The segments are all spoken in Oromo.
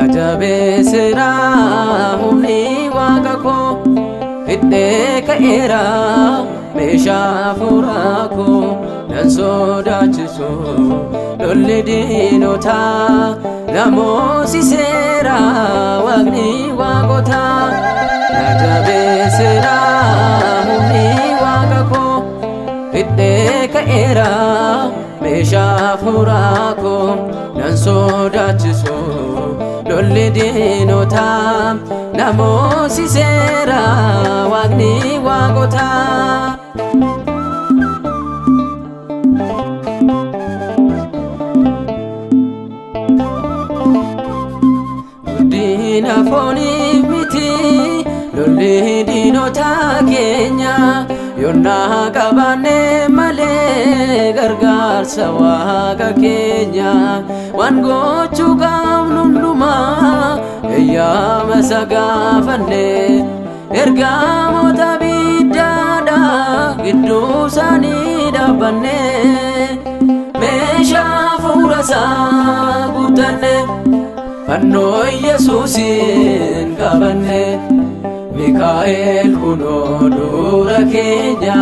Najabesera humni waqako hidde kaera mesha furako nan sodachisu lolli dinota namosisera waqni waqota Najabesera humni waqako hidde kaera mesha furako nan sodachisu lolli dinota namosisera waqni waqota Dina foni miti lolli dinota kenya yonna qabane male gargaarsa waaqa kenya wan gochu qabnunduma eyyama sagaafanne ergamota biddada giddu sani dabbanne meesha furasa gutanne fanno Yesuusin qabanne Mikael kuno dura kenya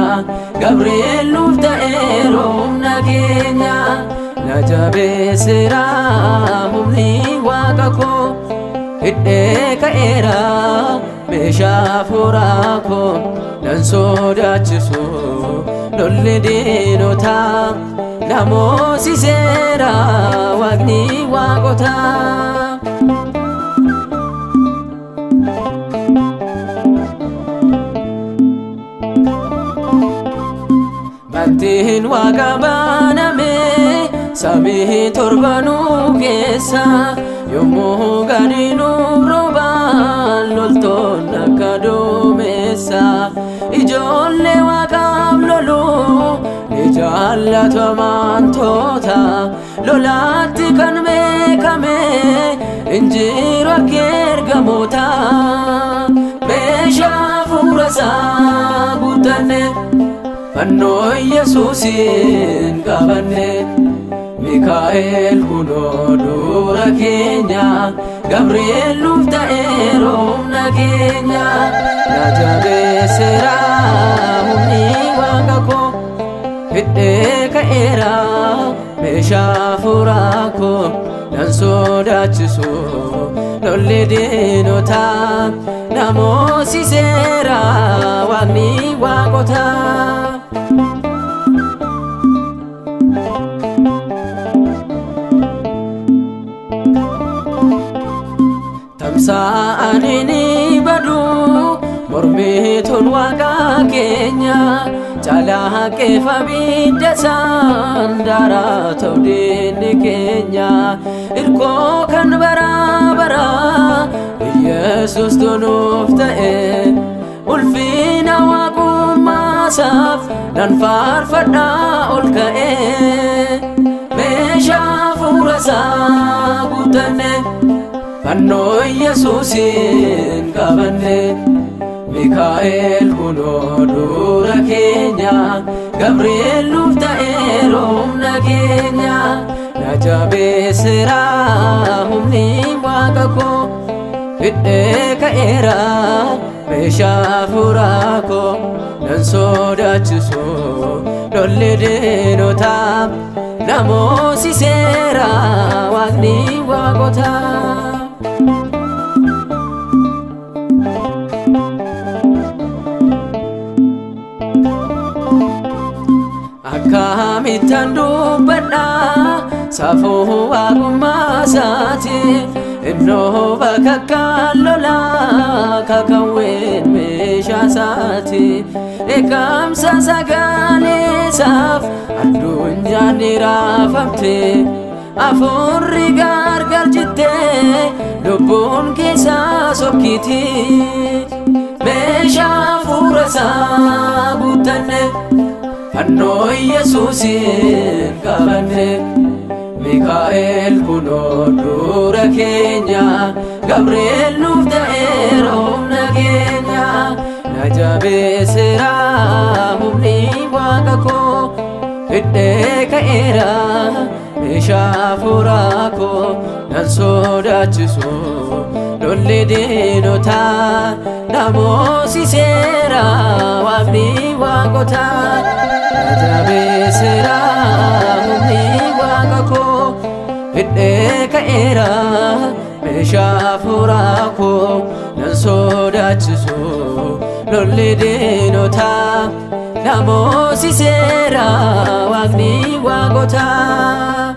Gabriel lufta eromna kenya Najabesera humni waqako hidde kaera mesha furako nan sodachisu lolli dinota namosisera waqni waqota Bantiin waqabaname samii torbanu keessa yommuu gadiinu roobaan loltoon akka duumessa ijoollee waaqaaf lolu ni jaallatu amantoota lolaatti kan beekame injiru akka ergamoota meeshaa furasaa guutanne fanno Yesuusin qabanne Mikael kuno dura kenya Gabriel lufta eromna kenya Najabesera humni waqako hidde kaera mesha furako nan sodachisu lolli dinota namosisera waqni waqota Tamsa'anini badu mormitun waqa kenya caalaa keefa bidda sandara ta'udinni kenya irkoo kan bara Yesus tunuuf ta'e ulfina waaqummasaaf nan faarfadha ol ka'e meeshaa furasaa guutanne fanno Yesuusin qabanne Mikael kuno dura kenya Gabriel lufta eromna kenya Najabesera humni waqako hidde kaera mesha furako nan sodachisu lolli dinota namosisera waqni waqota Akamitan dubbadha safuu waaqummasaati innoo bakka lolaa kakawween meeshaa isaati eegamsa sagaaleessaaf addunyaan ni raafamte afurri gargar jittee lubbuun keessaa sokkiti guutanne fannoo Yesuusin qabanne Mikaa'el kunoo dura keenya Gabriel nuuf ta'eera humna keenya na jabeesseera humni Waaqa koo hidhee ka'eera meeshaa hafuuraa koo nan sodaachisu lolli diinotaa na moosiseera Waaqni waaqotaa na jabeesseera humni Waaqa koo hidhee ka'eera meeshaa hafuuraa koo nan sodaachisu lolli diinotaa na moosiseera Waaqni waaqotaa